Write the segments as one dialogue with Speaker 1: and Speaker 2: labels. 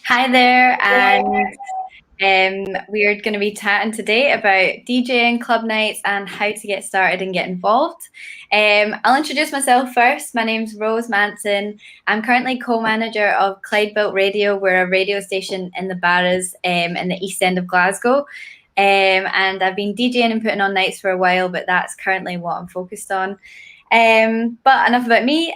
Speaker 1: Hi there, and we're going to be chatting today about DJing, club nights, and how to get started and get involved. I'll introduce myself first. My name's Rose Manson. I'm currently co-manager of Clyde Radio. We're a radio station in the Barras in the east end of Glasgow. And I've been DJing and putting on nights for a while, but that's currently what I'm focused on. But enough about me.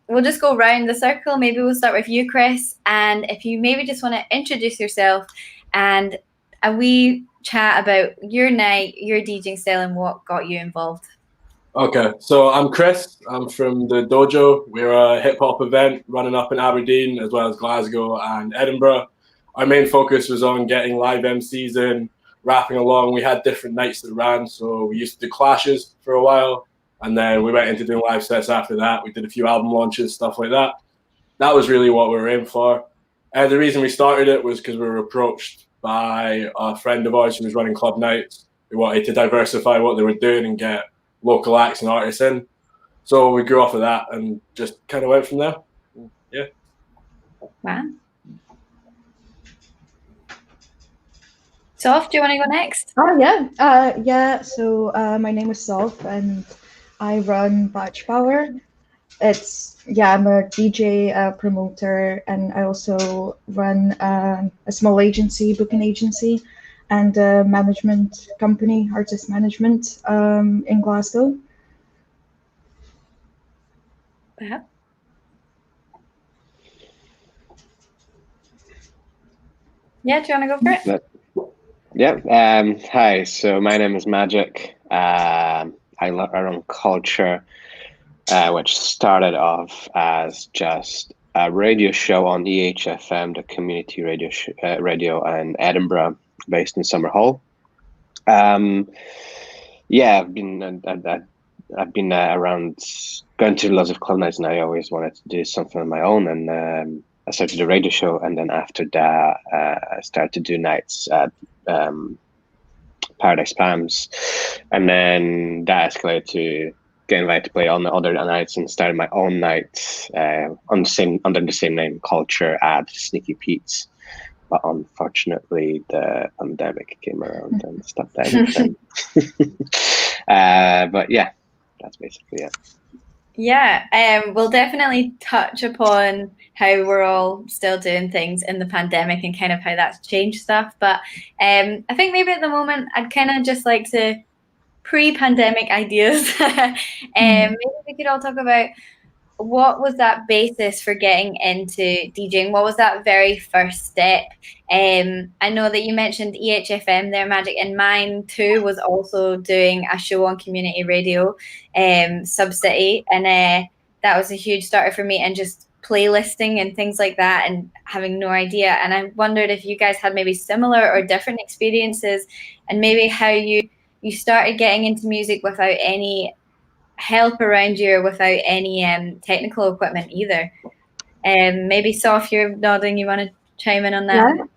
Speaker 1: We'll just go round the circle. Maybe we'll start with you, Chris. And if you maybe just want to introduce yourself and a wee chat about your night, your DJing style, and what got you involved.
Speaker 2: Okay, so I'm Chris. I'm from the Dojo. We're a hip-hop event running up in Aberdeen as well as Glasgow and Edinburgh. Our main focus was on getting live MCs in, rapping along. We had different nights that ran, so we used to do clashes for a while, and then we went into doing live sets after that. We did a few album launches, stuff like that. That was really what we were in for. And the reason we started it was because we were approached by a friend of ours who was running club nights. We wanted to diversify what they were doing and get local acts and artists in. So we grew off of that and just kind of went from there. Yeah.
Speaker 1: Wow. Sof, do you want to go next?
Speaker 3: Oh, yeah. So my name is Sof and I run VAJ.Power. I'm a DJ, promoter, and I also run a small agency, booking agency, and a management company, artist management, in Glasgow.
Speaker 1: Yeah. Yeah, do you want to go for it?
Speaker 4: Yeah. Hi, so my name is Maciej. I run Culture, which started off as just a radio show on EHFM, the community radio in Edinburgh, based in Summerhall. I've been around, going to lots of club nights, and I always wanted to do something on my own. And I started a radio show, and then after that, I started to do nights at Paradise Palms, and then that escalated to get invited to play on the other nights, and started my own night under the same name, Culture, at Sneaky Pete's. But unfortunately, the pandemic came around and stopped everything. But yeah, that's basically it.
Speaker 1: Yeah, we'll definitely touch upon how we're all still doing things in the pandemic and kind of how that's changed stuff. But I think maybe at the moment I'd kind of just like to pre-pandemic ideas. Maybe we could all talk about what was that basis for getting into DJing? What was that very first step? I know that you mentioned EHFM there, Maciej, and mine too was also doing a show on community radio, Sub-City, and that was a huge starter for me, and just playlisting and things like that and having no idea. And I wondered if you guys had maybe similar or different experiences, and maybe how you started getting into music without any help around you or without any technical equipment either. Maybe Sof, you're nodding, you want to chime in on that?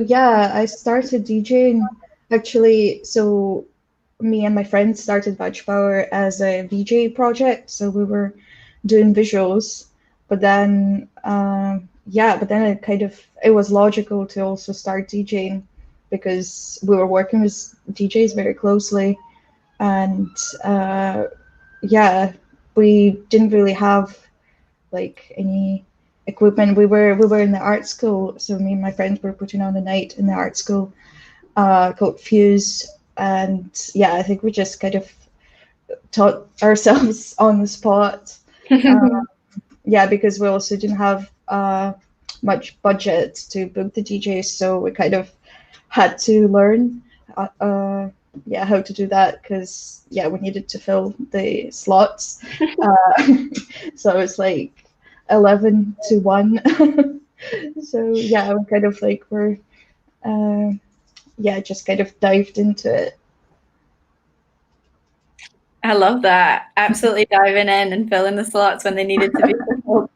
Speaker 3: Yeah. I started DJing actually. So me and my friends started VAJ.Power as a VJ project. So we were doing visuals, but then it was logical to also start DJing because we were working with DJs very closely. And we didn't really have like any equipment. We were in the art school, so me and my friends were putting on a night in the art school called Fuse, and I think we just kind of taught ourselves on the spot. Because we also didn't have much budget to book the DJs, so we kind of had to learn how to do that, because we needed to fill the slots. So it's like 11 to 1. So we kind of like just kind of dived into it.
Speaker 1: I love that. Absolutely diving in and filling the slots when they needed to be filled.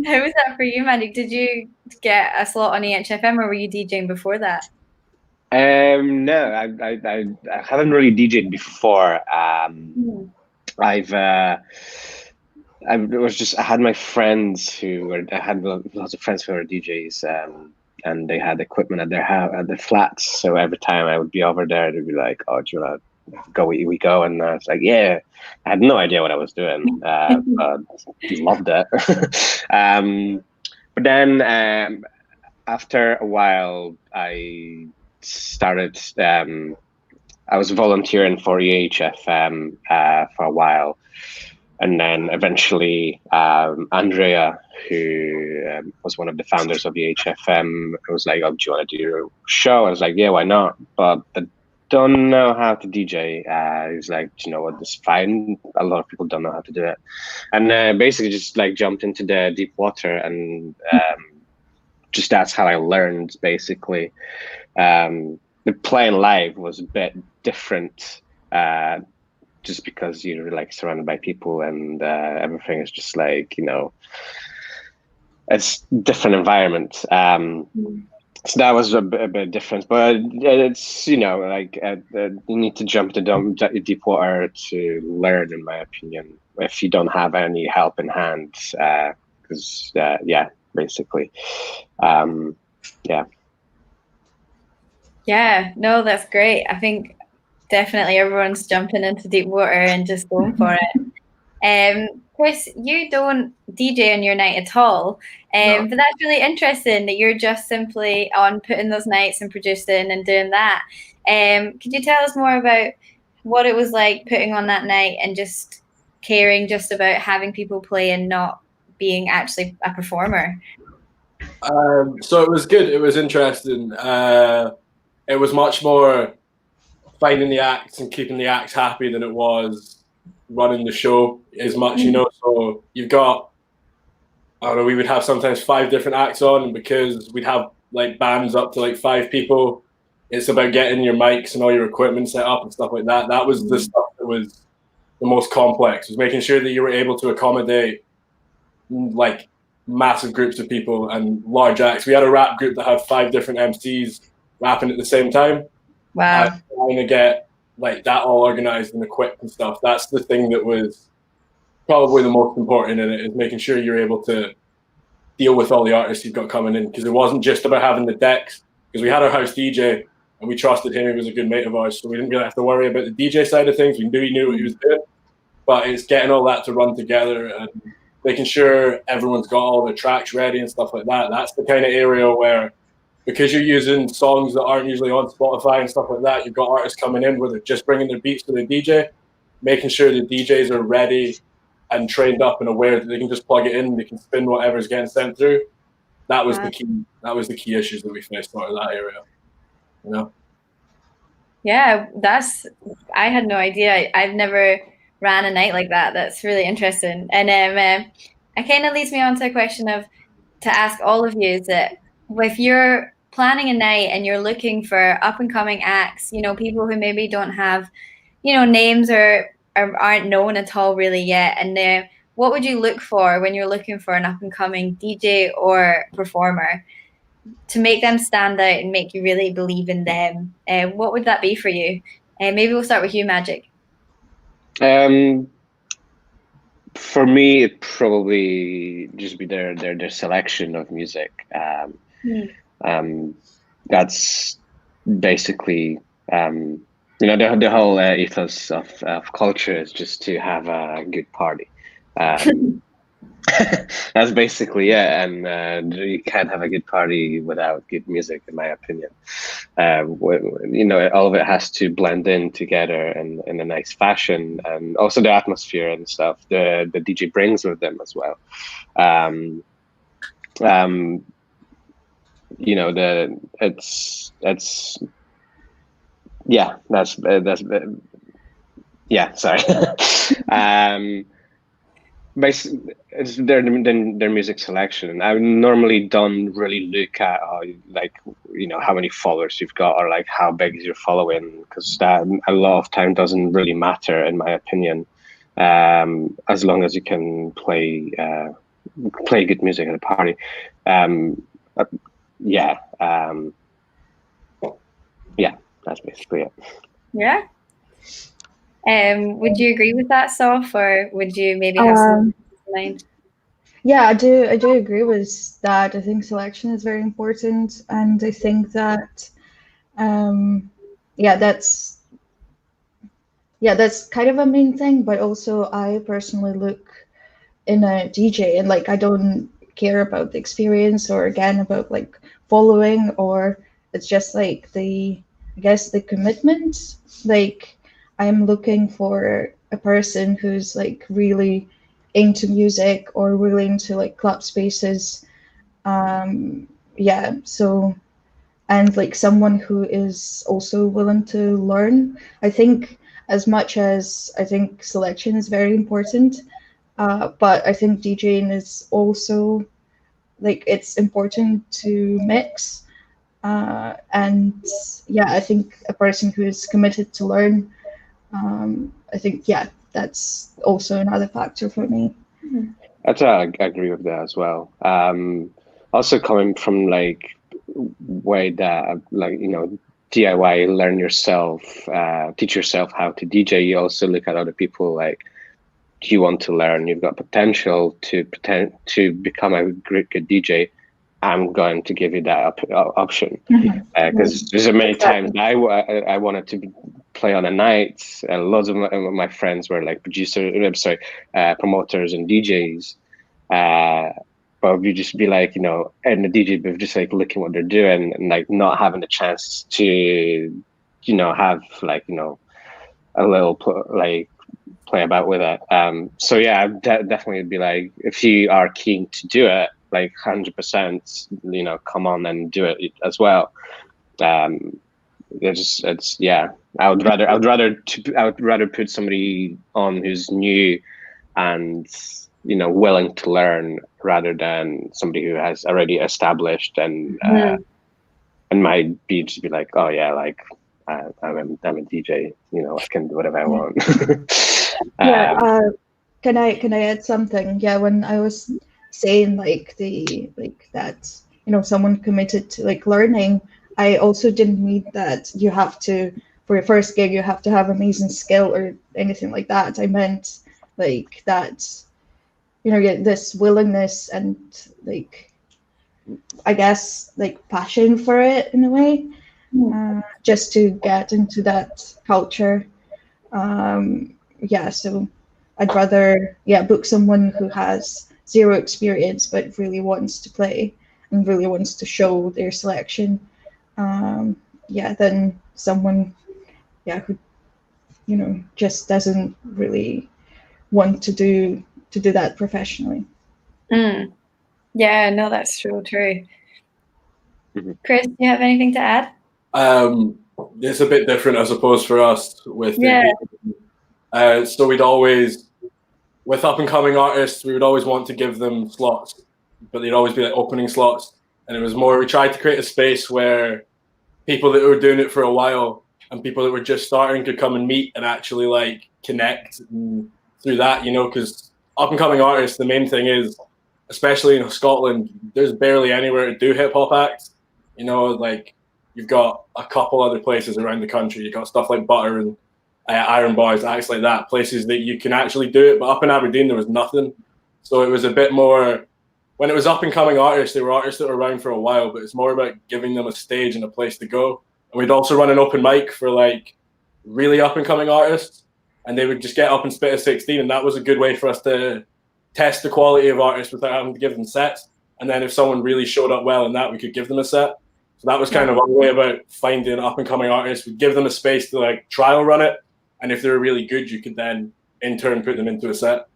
Speaker 1: How was that for you, Maciej? Did you get a slot on EHFM or were you DJing before that?
Speaker 4: No, I haven't really DJed before. I had my friends I had lots of friends who were DJs, and they had equipment at their house, at their flats. So every time I would be over there, they'd be like, "Oh, do you wanna go? We go." And I was like, "Yeah." I had no idea what I was doing, but loved it. But then after a while, I started. I was volunteering for EHFM for a while. And then eventually, Andrea, who was one of the founders of EHFM, was like, "Oh, do you want to do a show?" I was like, "Yeah, why not?" But I don't know how to DJ. He was like, "Do you know what? This is fine. A lot of people don't know how to do it." And basically just like jumped into the deep water, and just that's how I learned, basically. The playing live was a bit different, just because you're like surrounded by people, and everything is just like, it's different environment. So that was a bit different, but it's, like you need to jump into deep water to learn, in my opinion, if you don't have any help in hand, because basically, yeah.
Speaker 1: Yeah, no, that's great. I think definitely everyone's jumping into deep water and just going for it. Chris, you don't DJ on your night at all,
Speaker 2: No.
Speaker 1: but that's really interesting that you're just simply on putting those nights and producing and doing that. Could you tell us more about what it was like putting on that night and just caring just about having people play and not being actually a performer?
Speaker 2: So it was good. It was interesting. It was much more finding the acts and keeping the acts happy than it was running the show as much, So you've got, I don't know, we would have sometimes 5 different acts on, and because we'd have like bands up to like 5 people, it's about getting your mics and all your equipment set up and stuff like that. That was the stuff that was the most complex, was making sure that you were able to accommodate like massive groups of people and large acts. We had a rap group that had 5 different MCs rapping at the same time.
Speaker 1: Wow.
Speaker 2: Trying to get like that all organized and equipped and stuff. That's the thing that was probably the most important in it, is making sure you're able to deal with all the artists you've got coming in, because it wasn't just about having the decks, because we had our house DJ and we trusted him. He was a good mate of ours, so we didn't really have to worry about the DJ side of things. We knew he knew what he was doing, but it's getting all that to run together and making sure everyone's got all their tracks ready and stuff like that. That's the kind of area where, because you're using songs that aren't usually on Spotify and stuff like that, you've got artists coming in where they're just bringing their beats to the DJ, making sure the DJs are ready and trained up and aware that they can just plug it in, they can spin whatever's getting sent through. That was the key. That was the key issues that we faced out of that area.
Speaker 1: Yeah, I had no idea. I've never ran a night like that. That's really interesting. And it kind of leads me on to a question to ask all of you, is that if you're planning a night and you're looking for up and coming acts, people who maybe don't have, names or aren't known at all really yet, and what would you look for when you're looking for an up and coming DJ or performer to make them stand out and make you really believe in them? What would that be for you? Maybe we'll start with you, Magic.
Speaker 4: For me, it'd probably just be their selection of music. That's basically, the whole ethos of culture is just to have a good party. That's basically it, and you can't have a good party without good music, in my opinion. All of it has to blend in together in a nice fashion, and also the atmosphere and stuff the DJ brings with them as well. Sorry. Basically, it's their music selection. I normally don't really look at how many followers you've got, or like how big is your following, because that a lot of time doesn't really matter, in my opinion. As long as you can play good music at a party. That's basically it.
Speaker 1: Yeah. Would you agree with that, Sof, or would you maybe have some mind.
Speaker 3: Yeah, I do agree with that. I think selection is very important, and I think that yeah, that's kind of a main thing. But also, I personally look in a DJ, and like I don't care about the experience or again about like following, or it's just like I guess the commitment. Like I'm looking for a person who's like really into music or really into like club spaces. Yeah, so and like someone who is also willing to learn. I think as much as I think selection is very important, but I think DJing is also like it's important to mix. And yeah, I think a person who is committed to learn, I think yeah, that's also another factor for me.
Speaker 4: I agree with that as well. Also coming from like way that like DIY, learn yourself, teach yourself how to DJ. You also look at other people like, do you want to learn? You've got potential to become a great good DJ. I'm going to give you that option because there's many times I wanted to play on a night, and loads of my friends were like promoters and DJs. But we just be like, in the DJ booth, just like looking what they're doing and like not having the chance to, have like, a little play about with it. So yeah, definitely would be like, if you are keen to do it, like 100%, come on and do it as well. It's yeah. I would rather put somebody on who's new and willing to learn rather than somebody who has already established and might just be like, oh yeah, like I'm a DJ, I can do whatever I want.
Speaker 3: Can I add something? Yeah, when I was saying like that, someone committed to like learning, I also didn't mean that you have to, for your first gig, you have to have amazing skill or anything like that. I meant like that, this willingness and like, I guess like passion for it in a way, just to get into that culture. Yeah, so I'd rather book someone who has zero experience but really wants to play and really wants to show their selection. Than someone who just doesn't really want to do that professionally.
Speaker 1: Yeah, no, that's so true. Chris, do you have anything to add?
Speaker 2: It's a bit different, I suppose, for us with so we'd always, with up and coming artists, we would always want to give them slots, but they'd always be like opening slots, and it was more, we tried to create a space where people that were doing it for a while and people that were just starting could come and meet and actually like connect through that, because up and coming artists, the main thing is, especially in Scotland, there's barely anywhere to do hip hop acts. Like you've got a couple other places around the country. You've got stuff like Butter and Iron Boys, acts like that, places that you can actually do it. But up in Aberdeen, there was nothing. So it was a bit more, when it was up and coming artists, they were artists that were around for a while, but it's more about giving them a stage and a place to go. And we'd also run an open mic for like really up and coming artists, and they would just get up and spit a 16. And that was a good way for us to test the quality of artists without having to give them sets. And then if someone really showed up well in that, we could give them a set. So that was kind of our way about finding up and coming artists. We'd give them a space to like trial run it. And if they were really good, you could then in turn put them into a set.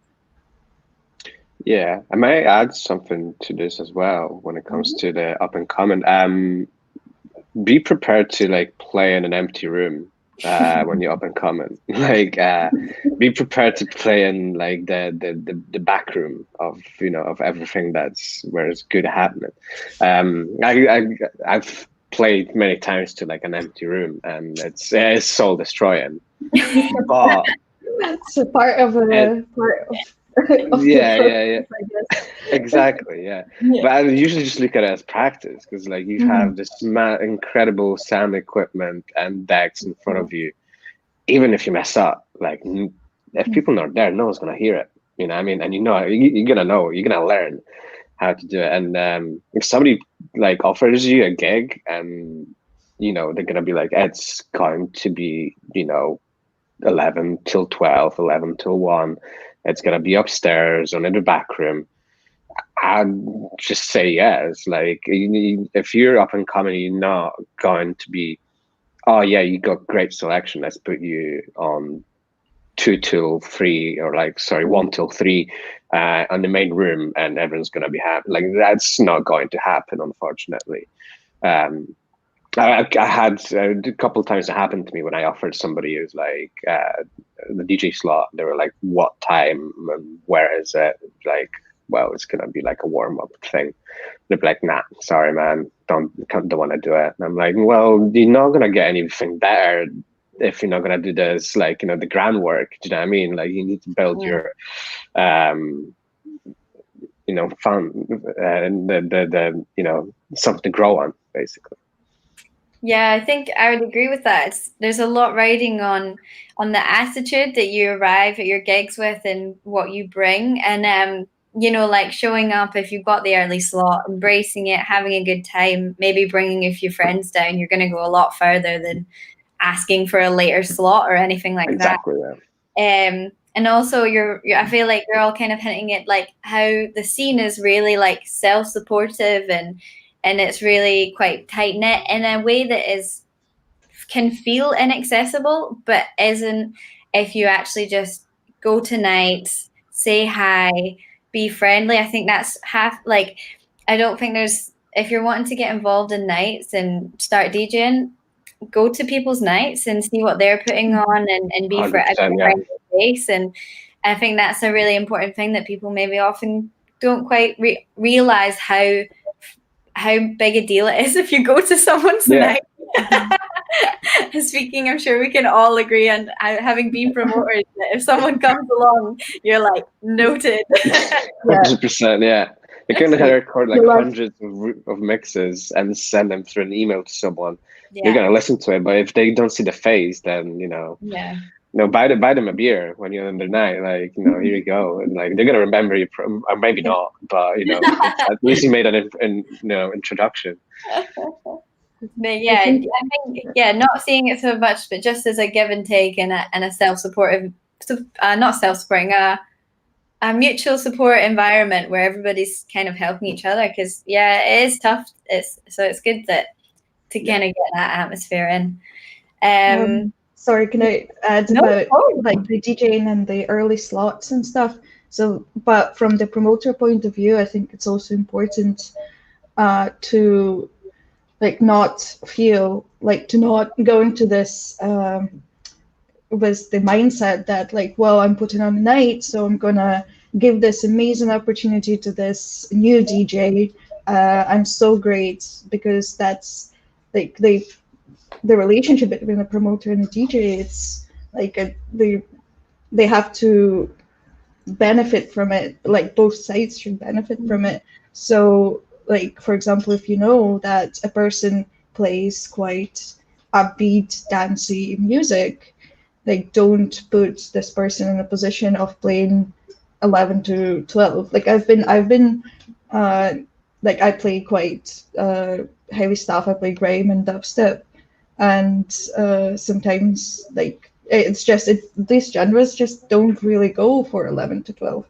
Speaker 4: Yeah, I might add something to this as well when it comes to the up and coming. Be prepared to like play in an empty room when you're up and coming. Like be prepared to play in like the back room of of everything that's where it's good happening. I've played many times to like an empty room, and it's soul destroying. But
Speaker 3: that's a part of
Speaker 4: yeah. Exactly, yeah. But I usually just look at it as practice, because like you have this incredible sound equipment and decks in front of you. Even if you mess up, like if people are not there, no one's gonna hear it. You know what I mean? And you're gonna learn how to do it. And if somebody like offers you a gig and they're gonna be like, it's going to be 11 till 12, 11 till 1, it's gonna be upstairs or in the back room, I'd just say yes. Like, if you're up and coming, you're not going to be, oh yeah, you got great selection, let's put you on 2 till 3, or 1 till 3 on the main room, and everyone's going to be happy. Like, that's not going to happen, unfortunately. I had a couple of times it happened to me when I offered somebody, it was like the DJ slot. They were like, what time and where is it? Like, well, it's going to be like a warm-up thing. They'd be like, nah, sorry, man, don't want to do it. And I'm like, well, you're not going to get anything better if you're not going to do this, like, the groundwork. Do you know what I mean? Like, you need to build your fun, and the something to grow on, basically.
Speaker 1: Yeah, I think I would agree with that. There's a lot riding on the attitude that you arrive at your gigs with and what you bring. And like showing up if you've got the early slot, embracing it, having a good time, maybe bringing a few friends down, you're going to go a lot further than asking for a later slot or anything like
Speaker 4: exactly,
Speaker 1: that. Yeah. And also I feel like you're all kind of hinting at like how the scene is really like self-supportive and it's really quite tight knit in a way that can feel inaccessible, but isn't if you actually just go to nights, say hi, be friendly. I think that's half, like, I don't think if you're wanting to get involved in nights and start DJing, go to people's nights and see what they're putting on and be for a friendly face. And I think that's a really important thing that people maybe often don't quite realize how big a deal it is if you go to someone's night. Speaking, I'm sure we can all agree, and having been promoters, that if someone comes along, you're like, noted.
Speaker 4: 100%, yeah. You can record like hundreds of mixes and send them through an email to someone. Yeah. You're gonna listen to it, but if they don't see the face, then buy them a beer when you're on the night. Like, here you go, and like they're gonna remember you, or maybe not, but at least you made an introduction.
Speaker 1: But yeah, I think not seeing it so much, but just as a give and take and a self-supportive, not self-supporting, a mutual support environment where everybody's kind of helping each other. Because it is tough. It's good to kind of get that atmosphere in.
Speaker 3: Sorry, can I add about like the DJing and the early slots and stuff? So, but from the promoter point of view, I think it's also important to like not feel like to not go into this with the mindset that like, well, I'm putting on a night, so I'm gonna give this amazing opportunity to this new DJ. I'm so great, because that's like the relationship between the promoter and the DJ. It's like they have to benefit from it. Like both sides should benefit from it. So, like, for example, if you know that a person plays quite upbeat, dancey music, like, don't put this person in a position of playing 11 to 12. Like, I've been like, I play quite heavy stuff. I play grime and dubstep, and sometimes, like, it's just these genres just don't really go for 11 to 12.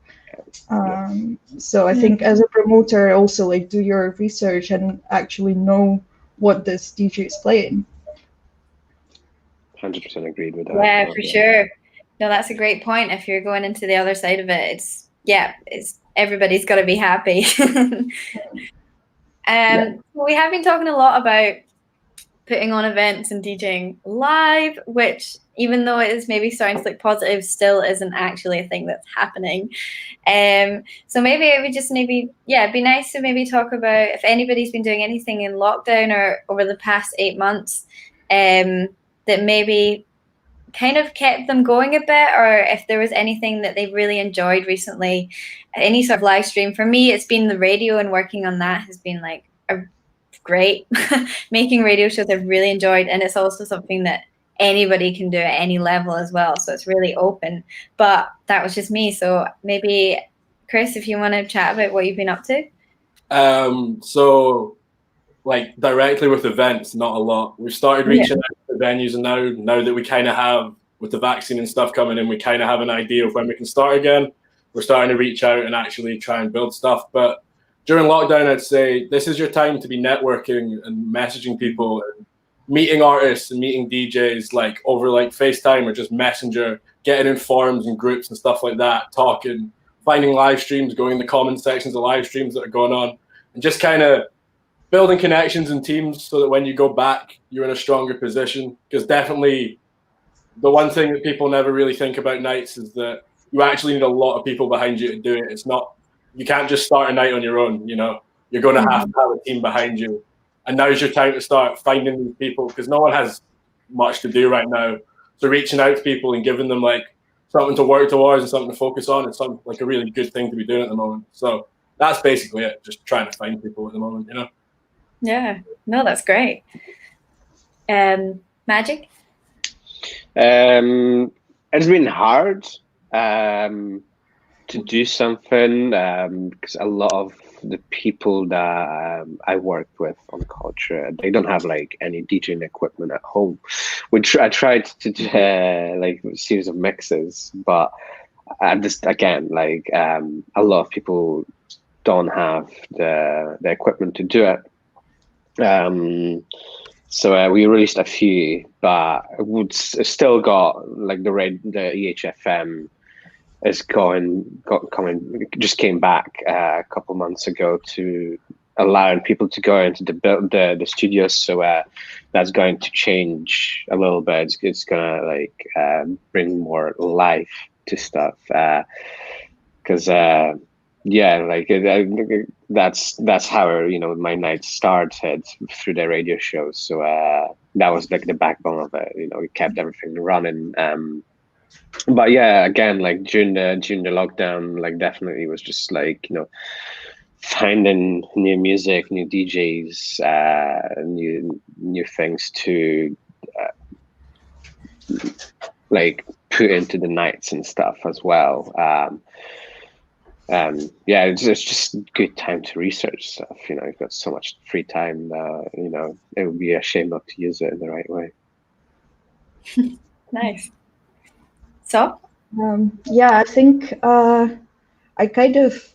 Speaker 3: So I think as a promoter, also like do your research and actually know what this DJ is playing.
Speaker 4: 100% agreed with that.
Speaker 1: Yeah, for sure. No, that's a great point. If you're going into the other side of it, it's everybody's got to be happy. We have been talking a lot about putting on events and DJing live, which, even though it is maybe starting to look positive, still isn't actually a thing that's happening. So maybe it would just it'd be nice to maybe talk about if anybody's been doing anything in lockdown or over the past 8 months that maybe kind of kept them going a bit, or if there was anything that they really enjoyed recently, any sort of live stream. For me, it's been the radio, and working on that has been like great. Making radio shows I've really enjoyed, and it's also something that anybody can do it at any level as well. So it's really open. But that was just me. So maybe, Chris, if you want to chat about what you've been up to.
Speaker 2: So like directly with events, not a lot. We've started reaching out to venues, and now that we kind of have, with the vaccine and stuff coming in, we kind of have an idea of when we can start again. We're starting to reach out and actually try and build stuff. But during lockdown, I'd say this is your time to be networking and messaging people and meeting artists and meeting DJs like over like FaceTime or just Messenger, getting in forums and groups and stuff like that, talking, finding live streams, going in the comment sections of live streams that are going on, and just kind of building connections and teams so that when you go back, you're in a stronger position. Because definitely the one thing that people never really think about nights is that you actually need a lot of people behind you to do it. It's not, you can't just start a night on your own, you know. You're going to have a team behind you. And now's your time to start finding these people, because no one has much to do right now. So reaching out to people and giving them like something to work towards and something to focus on, it's something like a really good thing to be doing at the moment. So that's basically it, just trying to find people at the moment, you know.
Speaker 1: Yeah, no, that's great. Magic?
Speaker 4: It's been hard to do something because a lot of the people that I work with on culture, they don't have like any DJing equipment at home. I tried to do like a series of mixes, but just again, like a lot of people don't have the equipment to do it. So we released a few, but it's still got like the EHFM is just came back a couple months ago to allowing people to go into the studios. So that's going to change a little bit. It's gonna like bring more life to stuff because yeah, like that's how, you know, my night started through the radio shows. So that was like the backbone of it. You know, we kept everything running. But yeah, again, like during the lockdown, like definitely was just like, you know, finding new music, new DJs, new things to like put into the nights and stuff as well. Yeah, it's just a good time to research stuff. You know, you've got so much free time. You know, it would be a shame not to use it in the right way.
Speaker 1: Nice. So,
Speaker 3: yeah, I think I kind of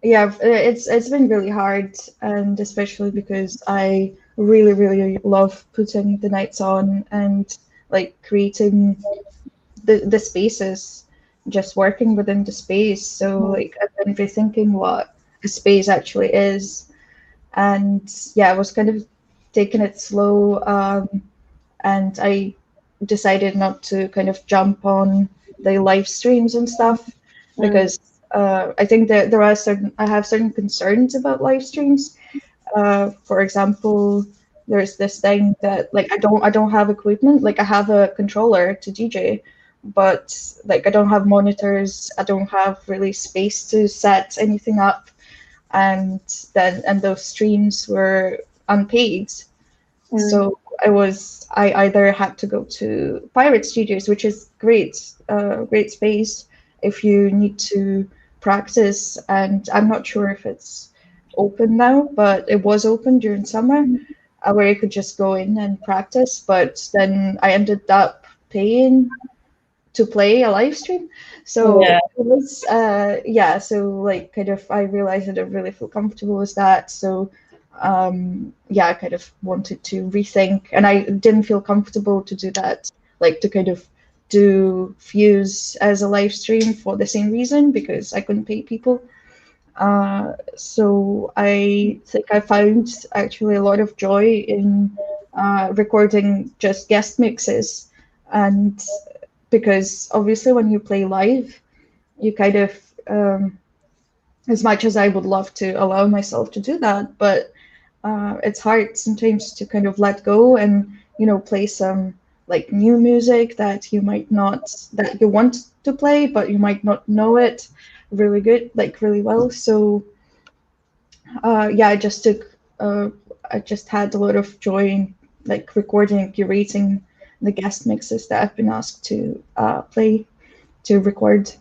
Speaker 3: yeah, it's been really hard, and especially because I really love putting the nights on and like creating the spaces, just working within the space. So like I've been rethinking what a space actually is, and yeah, I was kind of taking it slow, and I decided not to kind of jump on the live streams and stuff because I think that I have certain concerns about live streams. For example, there's this thing that like I don't have equipment. Like I have a controller to DJ, but like I don't have monitors. I don't have really space to set anything up, and those streams were unpaid. So I either had to go to Pirate Studios, which is great space if you need to practice. And I'm not sure if it's open now, but it was open during summer, where you could just go in and practice. But then I ended up paying to play a live stream. So it was so like kind of I realized I didn't really feel comfortable with that. So I kind of wanted to rethink, and I didn't feel comfortable to do that, like to kind of do Fuse as a live stream for the same reason, because I couldn't pay people. So I think I found actually a lot of joy in recording just guest mixes, and because obviously when you play live, you kind of as much as I would love to allow myself to do that, but it's hard sometimes to kind of let go and, you know, play some like new music that you want to play, but you might not know it really well. So I just had a lot of joy in like recording and curating the guest mixes that I've been asked to record,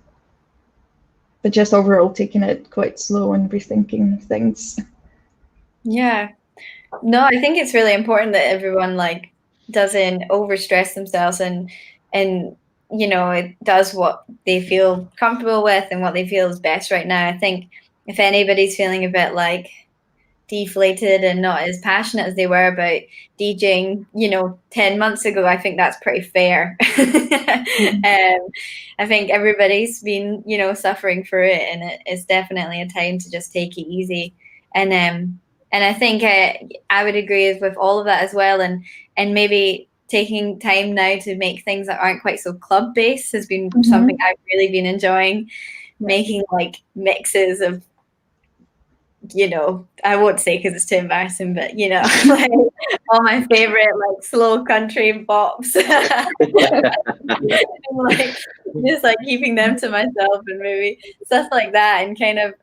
Speaker 3: but just overall taking it quite slow and rethinking things.
Speaker 1: Yeah. No, I think it's really important that everyone like doesn't overstress themselves and you know, it does what they feel comfortable with and what they feel is best right now. I think if anybody's feeling a bit like deflated and not as passionate as they were about DJing, you know, 10 months ago, I think that's pretty fair. I think everybody's been, you know, suffering through it, and it's definitely a time to just take it easy. And I think I would agree with all of that as well. And maybe taking time now to make things that aren't quite so club based has been something I've really been enjoying. Making like mixes of, you know, I won't say because it's too embarrassing, but you know, like all my favorite like slow country bops. Like just like keeping them to myself and maybe stuff like that, and kind of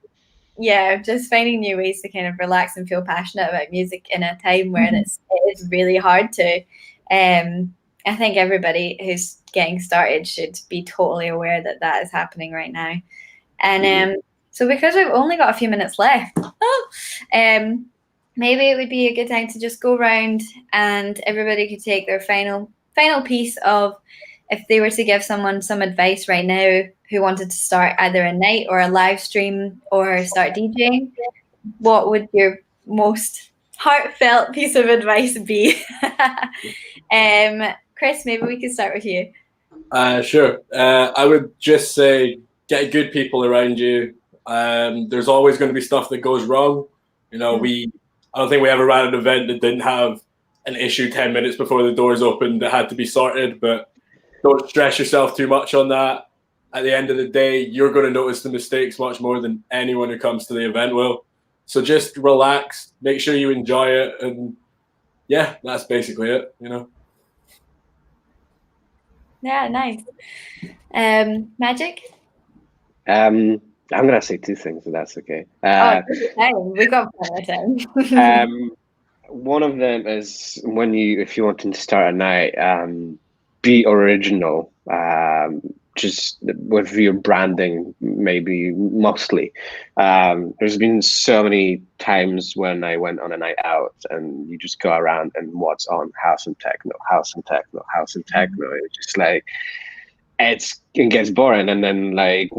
Speaker 1: just finding new ways to kind of relax and feel passionate about music in a time where it is really hard to. I think everybody who's getting started should be totally aware that that is happening right now. And so because we've only got a few minutes left, maybe it would be a good time to just go around and everybody could take their final piece of, if they were to give someone some advice right now who wanted to start either a night or a live stream or start DJing, what would your most heartfelt piece of advice be? Chris, maybe we could start with you.
Speaker 2: Sure. I would just say get good people around you. There's always going to be stuff that goes wrong. You know, I don't think we ever ran an event that didn't have an issue 10 minutes before the doors opened that had to be sorted, but don't stress yourself too much on that. At the end of the day, you're going to notice the mistakes much more than anyone who comes to the event will. So just relax, make sure you enjoy it, and yeah, that's basically it, you know.
Speaker 1: Yeah, nice. Magic?
Speaker 4: I'm gonna say two things, if that's okay.
Speaker 1: We've got plenty of time.
Speaker 4: One of them is if you want to start a night, be original. Just with your branding, maybe mostly. There's been so many times when I went on a night out and you just go around and what's on house and techno. It's just like, it gets boring, and then like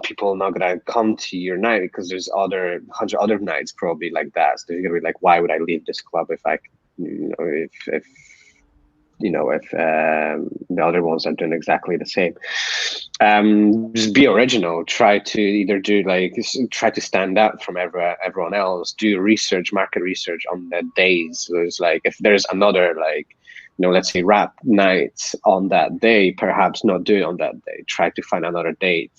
Speaker 4: people are not gonna come to your night because there's 100 other nights probably like that. So you're gonna be like, why would I leave this club if I, if the other ones are doing exactly the same. Just be original. Try to stand out from everyone else. Do market research on the days. So it's like, if there's another let's say rap night on that day, perhaps not do it on that day. Try to find another date.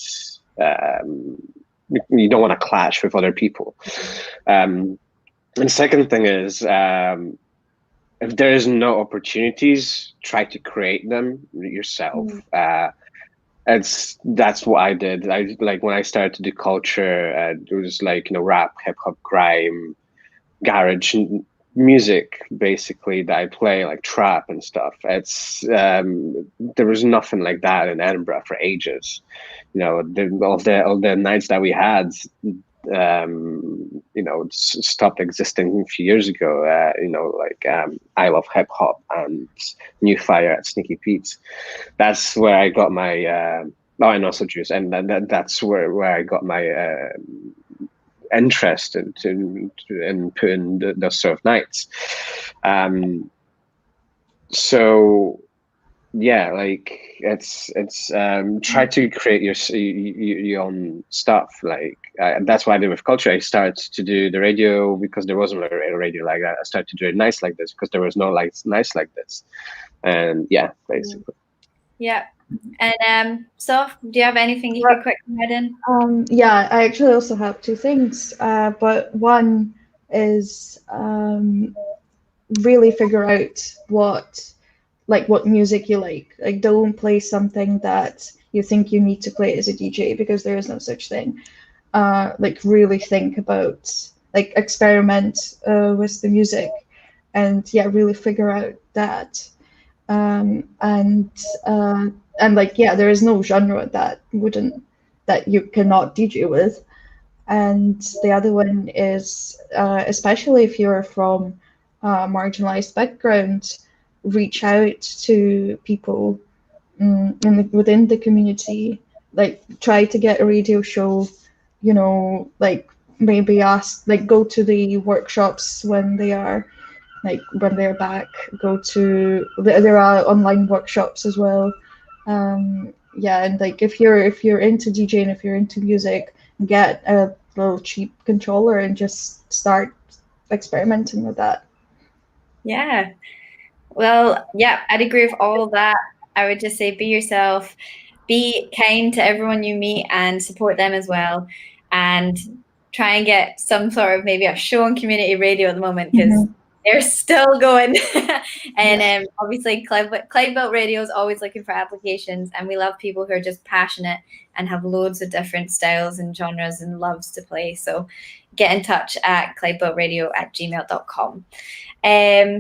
Speaker 4: You don't want to clash with other people. And the second thing is, if there is no opportunities, try to create them yourself. That's what I did. When I started to do culture, it was rap, hip hop, grime, garage music, basically, that I play, like trap and stuff. It's there was nothing like that in Edinburgh for ages. All the nights that we had, stopped existing a few years ago. I Love Hip Hop and New Fire at Sneaky Pete's. That's where I got my and also Juice, and that's where I got my interest in putting those sort of nights. So yeah, it's try to create your own stuff. That's what I did with culture. I started to do the radio because there wasn't a radio like that. I started to do it nice like this because there was no nice like this. And yeah, basically.
Speaker 1: Yeah. And Sof, do you have anything you could quickly add in?
Speaker 3: Yeah, I actually also have two things. But one is really figure out what music you like. Don't play something that you think you need to play as a DJ, because there is no such thing. Really think about, experiment with the music, and yeah, really figure out that. And like, yeah, there is no genre that you cannot DJ with. And the other one is, especially if you're from a marginalized background, reach out to people within the community. Like, try to get a radio show, you know, like maybe ask, like, go to the workshops when they are, like, when they're back. Go to, there are online workshops as well. Yeah, and like, if you're into DJing, if you're into music, get a little cheap controller and just start experimenting with that.
Speaker 1: Yeah. Well, yeah, I'd agree with all that. I would just say be yourself, be kind to everyone you meet and support them as well. And try and get some sort of maybe a show on community radio at the moment, because they're still going. And obviously Clyde Built Radio is always looking for applications, and we love people who are just passionate and have loads of different styles and genres and loves to play. So get in touch at clydebuiltradio@gmail.com.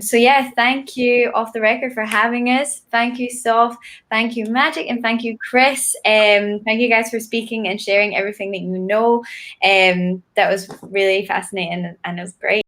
Speaker 1: So yeah, thank you Off the Record for having us. Thank you, Sof. Thank you, Magic, and thank you, Chris. Thank you guys for speaking and sharing everything that you know. That was really fascinating, and it was great.